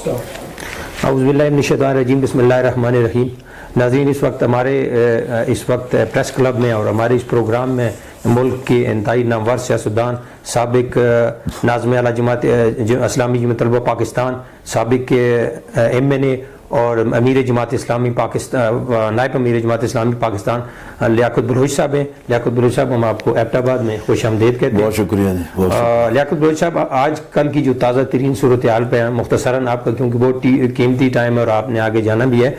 اعوذ باللہ من الشیطان الرجیم، بسم اللہ الرحمن الرحیم۔ ناظرین، اس وقت پریس کلب میں اور ہمارے اس پروگرام میں ملک کے انتہائی نامور سیاستدان، سابق ناظم اعلیٰ جماعت اسلامی جمعیت طلبہ پاکستان، سابق MNA اور امیر جماعت اسلامی پاکستان، نائب امیر جماعت اسلامی پاکستان لیاقت بلوچ صاحب ہیں۔ لیاقت بلوچ صاحب، ہم آپ کو ایبٹ آباد میں خوش آمدید کہتے ہیں۔ بہت شکریہ جی۔ لیاقت بلوچ صاحب، آج کل کی جو تازہ ترین صورتحال پہ ہیں مختصراً آپ کا، کیونکہ بہت قیمتی ٹائم ہے اور آپ نے آگے جانا بھی ہے۔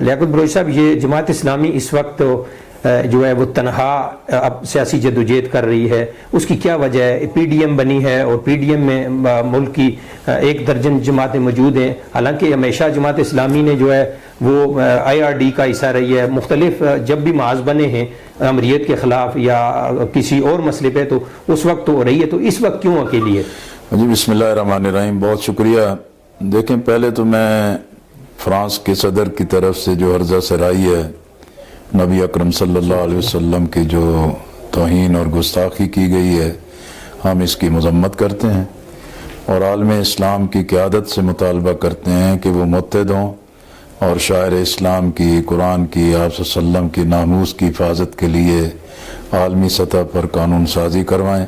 لیاقت بلوچ صاحب، یہ جماعت اسلامی اس وقت جو ہے وہ تنہا اب سیاسی جدوجہد کر رہی ہے، اس کی کیا وجہ ہے؟ PDM بنی ہے اور PDM میں ملک کی 1 درجن جماعتیں موجود ہیں، حالانکہ ہمیشہ جماعت اسلامی نے جو ہے وہ IRD کا حصہ رہی ہے۔ مختلف جب بھی محاذ بنے ہیں امریت کے خلاف یا کسی اور مسئلے پہ تو اس وقت تو رہی ہے، تو اس وقت کیوں اکیلی ہے؟ جی بسم اللہ الرحمن الرحیم، بہت شکریہ۔ دیکھیں، پہلے تو میں فرانس کے صدر کی طرف سے جو عرضہ سرائی ہے نبی اکرم صلی اللہ علیہ وسلم کی جو توہین اور گستاخی کی گئی ہے، ہم اس کی مذمت کرتے ہیں اور عالم اسلام کی قیادت سے مطالبہ کرتے ہیں کہ وہ متحد ہوں اور شاعر اسلام کی، قرآن کی، آپ صلی اللہ علیہ وسلم کی ناموس کی حفاظت کے لیے عالمی سطح پر قانون سازی کروائیں۔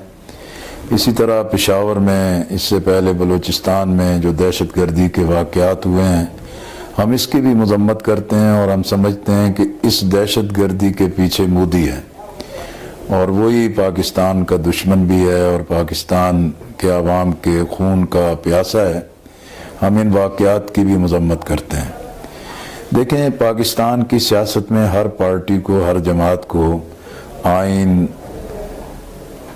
اسی طرح پشاور میں، اس سے پہلے بلوچستان میں جو دہشت گردی کے واقعات ہوئے ہیں، ہم اس کی بھی مذمت کرتے ہیں اور ہم سمجھتے ہیں کہ اس دہشت گردی کے پیچھے مودی ہے اور وہی پاکستان کا دشمن بھی ہے اور پاکستان کے عوام کے خون کا پیاسا ہے۔ ہم ان واقعات کی بھی مذمت کرتے ہیں۔ دیکھیں، پاکستان کی سیاست میں ہر پارٹی کو، ہر جماعت کو آئین،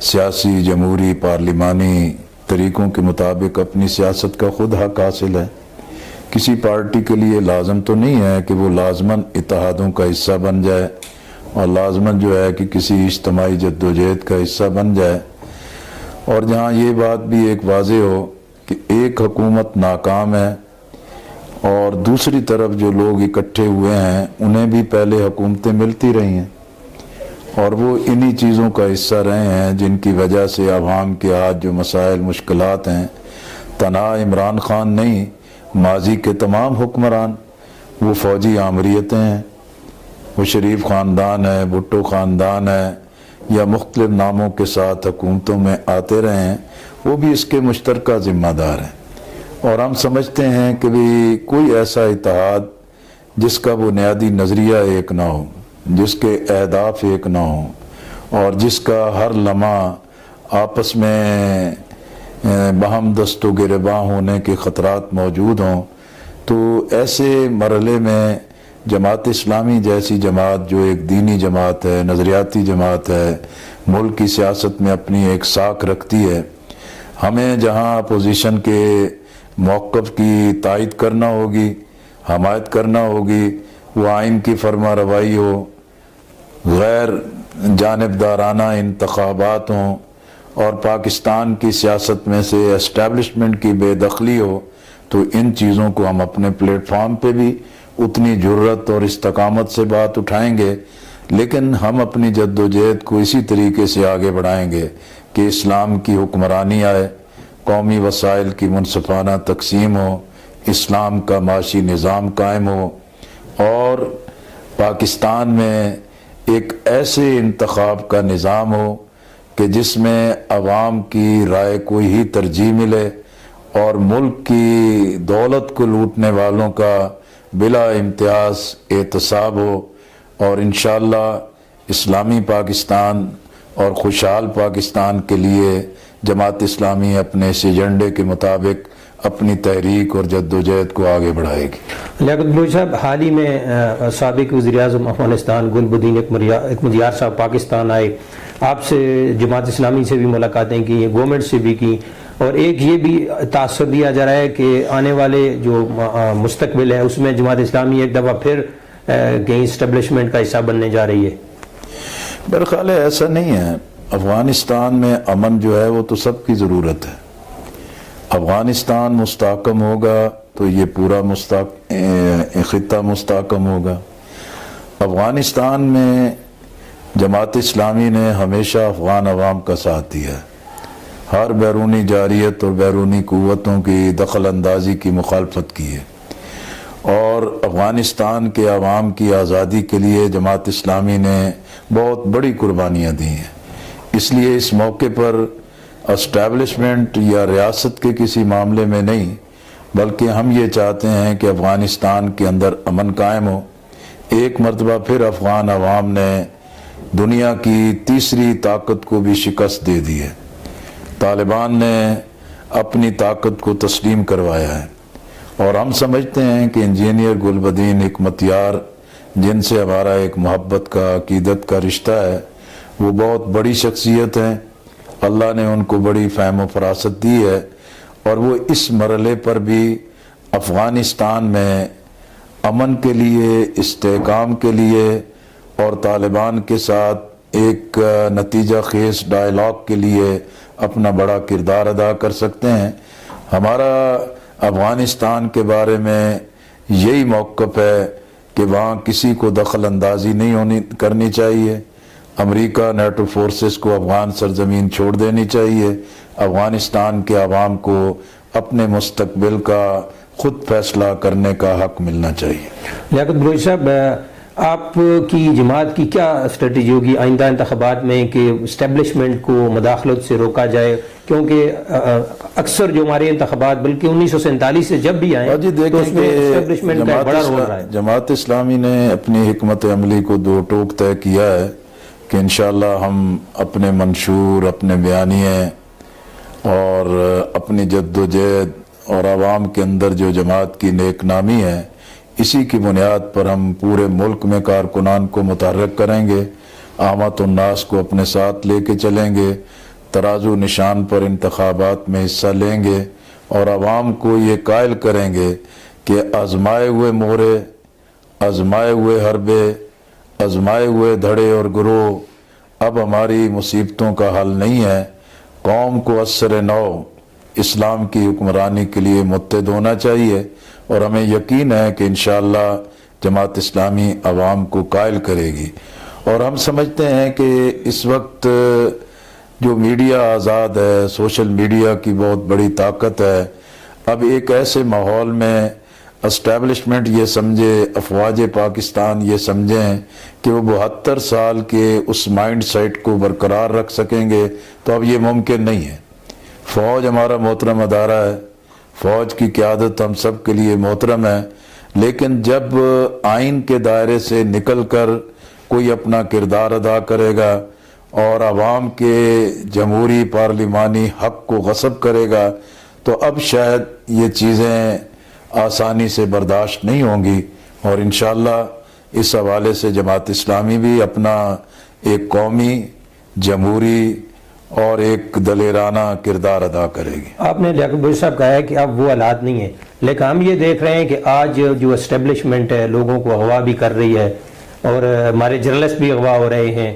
سیاسی، جمہوری، پارلیمانی طریقوں کے مطابق اپنی سیاست کا خود حق حاصل ہے۔ کسی پارٹی کے لیے لازم تو نہیں ہے کہ وہ لازماً اتحادوں کا حصہ بن جائے اور لازماً جو ہے کہ کسی اجتماعی جدوجہد کا حصہ بن جائے، اور جہاں یہ بات بھی ایک واضح ہو کہ ایک حکومت ناکام ہے اور دوسری طرف جو لوگ اکٹھے ہوئے ہیں انہیں بھی پہلے حکومتیں ملتی رہی ہیں اور وہ انہی چیزوں کا حصہ رہے ہیں جن کی وجہ سے عوام کے آج جو مسائل، مشکلات ہیں، تنہا عمران خان نہیں، ماضی کے تمام حکمران، وہ فوجی آمریتیں ہیں، وہ شریف خاندان ہے، بھٹو خاندان ہے، یا مختلف ناموں کے ساتھ حکومتوں میں آتے رہے ہیں، وہ بھی اس کے مشترکہ ذمہ دار ہیں۔ اور ہم سمجھتے ہیں کہ بھی کوئی ایسا اتحاد جس کا بنیادی نظریہ ایک نہ ہو، جس کے اہداف ایک نہ ہوں اور جس کا ہر لمحہ آپس میں باہم دست و گریباں ہونے کے خطرات موجود ہوں، تو ایسے مرحلے میں جماعت اسلامی جیسی جماعت، جو ایک دینی جماعت ہے، نظریاتی جماعت ہے، ملک کی سیاست میں اپنی ایک ساکھ رکھتی ہے، ہمیں جہاں اپوزیشن کے موقف کی تائید کرنا ہوگی، حمایت کرنا ہوگی، وہ آئین کی فرما روائی ہو، غیر جانبدارانہ انتخابات ہوں اور پاکستان کی سیاست میں سے اسٹیبلشمنٹ کی بے دخلی ہو، تو ان چیزوں کو ہم اپنے پلیٹ فارم پہ بھی اتنی جرت اور استقامت سے بات اٹھائیں گے، لیکن ہم اپنی جدوجہد کو اسی طریقے سے آگے بڑھائیں گے کہ اسلام کی حکمرانی آئے، قومی وسائل کی منصفانہ تقسیم ہو، اسلام کا معاشی نظام قائم ہو اور پاکستان میں ایک ایسے انتخاب کا نظام ہو کہ جس میں عوام کی رائے کو ہی ترجیح ملے اور ملک کی دولت کو لوٹنے والوں کا بلا امتیاز احتساب ہو، اور انشاءاللہ اسلامی پاکستان اور خوشحال پاکستان کے لیے جماعت اسلامی اپنے اس ایجنڈے کے مطابق اپنی تحریک اور جدوجہد کو آگے بڑھائے گی۔ لیاقت بلوچ صاحب، حال ہی میں سابق وزیر اعظم افغانستان گل بدین اکمدیار صاحب پاکستان آئے، آپ سے جماعت اسلامی سے بھی ملاقاتیں کی، گورنمنٹ سے بھی کی، اور ایک یہ بھی تاثر دیا جا رہا ہے کہ آنے والے جو مستقبل ہے اس میں جماعت اسلامی ایک دفعہ پھر کہیں اسٹیبلشمنٹ کا حصہ بننے جا رہی ہے۔ میرا خیال ہے ایسا نہیں ہے۔ افغانستان میں امن جو ہے وہ تو سب کی ضرورت ہے۔ افغانستان مستحکم ہوگا تو یہ پورا خطہ مستحکم ہوگا۔ افغانستان میں جماعت اسلامی نے ہمیشہ افغان عوام کا ساتھ دیا ہے، ہر بیرونی جارحیت اور بیرونی قوتوں کی دخل اندازی کی مخالفت کی ہے، اور افغانستان کے عوام کی آزادی کے لیے جماعت اسلامی نے بہت بڑی قربانیاں دی ہیں۔ اس لیے اس موقع پر اسٹیبلشمنٹ یا ریاست کے کسی معاملے میں نہیں، بلکہ ہم یہ چاہتے ہیں کہ افغانستان کے اندر امن قائم ہو۔ ایک مرتبہ پھر افغان عوام نے دنیا کی تیسری طاقت کو بھی شکست دے دی ہے۔ طالبان نے اپنی طاقت کو تسلیم کروایا ہے، اور ہم سمجھتے ہیں کہ انجینئر گلبدین حکمتیار، جن سے ہمارا ایک محبت کا عقیدت کا رشتہ ہے، وہ بہت بڑی شخصیت ہیں۔ اللہ نے ان کو بڑی فہم و فراست دی ہے، اور وہ اس مرحلے پر بھی افغانستان میں امن کے لیے، استحکام کے لیے اور طالبان کے ساتھ ایک نتیجہ خیز ڈائلاگ کے لیے اپنا بڑا کردار ادا کر سکتے ہیں۔ ہمارا افغانستان کے بارے میں یہی موقف ہے کہ وہاں کسی کو دخل اندازی نہیں کرنی چاہیے۔ امریکہ نیٹو فورسز کو افغان سرزمین چھوڑ دینی چاہیے۔ افغانستان کے عوام کو اپنے مستقبل کا خود فیصلہ کرنے کا حق ملنا چاہیے۔ لیاقت بلوچ صاحب، آپ کی جماعت کی کیا اسٹریٹجی ہوگی آئندہ انتخابات میں کہ اسٹیبلشمنٹ کو مداخلت سے روکا جائے؟ کیونکہ اکثر جو ہمارے انتخابات بلکہ 1947 سے جب بھی آئے تو اس میں اسٹیبلشمنٹ کا بڑا رول رہا ہے۔ جماعت اسلامی نے اپنی حکمت عملی کو دو ٹوک طے کیا ہے کہ انشاءاللہ ہم اپنے منشور، اپنے بیانیے اور اپنی جد و جہد اور عوام کے اندر جو جماعت کی نیک نامی ہے، اسی کی بنیاد پر ہم پورے ملک میں کارکنان کو متحرک کریں گے، عامت الناس کو اپنے ساتھ لے کے چلیں گے، ترازو نشان پر انتخابات میں حصہ لیں گے، اور عوام کو یہ قائل کریں گے کہ آزمائے ہوئے مورے، آزمائے ہوئے حربے، آزمائے ہوئے دھڑے اور گروہ اب ہماری مصیبتوں کا حل نہیں ہے۔ قوم کو عصر نو اسلام کی حکمرانی کے لیے متحد ہونا چاہیے، اور ہمیں یقین ہے کہ انشاءاللہ جماعت اسلامی عوام کو قائل کرے گی۔ اور ہم سمجھتے ہیں کہ اس وقت جو میڈیا آزاد ہے، سوشل میڈیا کی بہت بڑی طاقت ہے۔ اب ایک ایسے ماحول میں اسٹیبلشمنٹ یہ سمجھے، افواج پاکستان یہ سمجھیں کہ وہ 72 سال کے اس مائنڈ سیٹ کو برقرار رکھ سکیں گے، تو اب یہ ممکن نہیں ہے۔ فوج ہمارا محترم ادارہ ہے، فوج کی قیادت ہم سب کے لیے محترم ہے، لیکن جب آئین کے دائرے سے نکل کر کوئی اپنا کردار ادا کرے گا اور عوام کے جمہوری پارلیمانی حق کو غصب کرے گا، تو اب شاید یہ چیزیں آسانی سے برداشت نہیں ہوں گی، اور انشاءاللہ اس حوالے سے جماعت اسلامی بھی اپنا ایک قومی، جمہوری اور ایک دلیرانہ کردار ادا کرے گی۔ آپ نے لیاقت بلوچ صاحب کہا ہے کہ اب وہ حالات نہیں ہیں، لیکن ہم یہ دیکھ رہے ہیں کہ آج جو اسٹیبلشمنٹ ہے لوگوں کو اغوا بھی کر رہی ہے، اور ہمارے جرنلسٹ بھی اغوا ہو رہے ہیں۔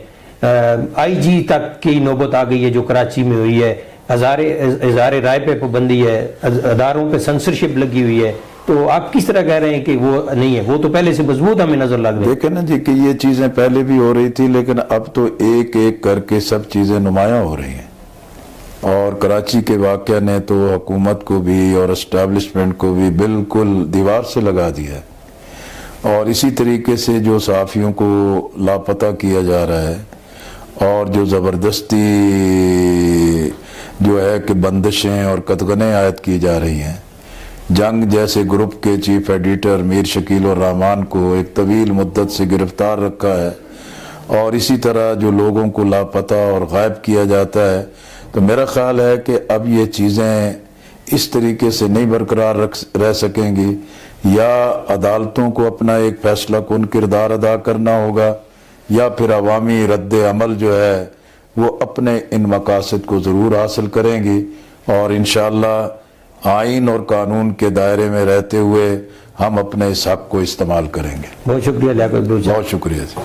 آئی جی تک کی نوبت آ گئی ہے جو کراچی میں ہوئی ہے، اظہار رائے پہ پابندی ہے، اداروں پہ سنسرشپ لگی ہوئی ہے، تو آپ کس طرح کہہ رہے ہیں کہ وہ نہیں ہے؟ وہ تو پہلے سے مضبوط ہمیں نظر لگ رہی ہے۔ دیکھیں نا جی کہ یہ چیزیں پہلے بھی ہو رہی تھی، لیکن اب تو ایک ایک کر کے سب چیزیں نمایاں ہو رہی ہیں، اور کراچی کے واقعہ نے تو حکومت کو بھی اور اسٹیبلشمنٹ کو بھی بالکل دیوار سے لگا دیا ہے۔ اور اسی طریقے سے جو صحافیوں کو لاپتہ کیا جا رہا ہے، اور جو زبردستی جو ہے کہ بندشیں اور قطغنیں عائد کی جا رہی ہیں، جنگ جیسے گروپ کے چیف ایڈیٹر میر شکیل الرحمان کو ایک طویل مدت سے گرفتار رکھا ہے، اور اسی طرح جو لوگوں کو لاپتہ اور غائب کیا جاتا ہے، تو میرا خیال ہے کہ اب یہ چیزیں اس طریقے سے نہیں برقرار رہ سکیں گی، یا عدالتوں کو اپنا ایک فیصلہ کن کردار ادا کرنا ہوگا، یا پھر عوامی رد عمل جو ہے وہ اپنے ان مقاصد کو ضرور حاصل کریں گی، اور انشاءاللہ آئین اور قانون کے دائرے میں رہتے ہوئے ہم اپنے اس حق کو استعمال کریں گے۔ بہت شکریہ لیاقت بلوچ صاحب۔ بہت شکریہ جی۔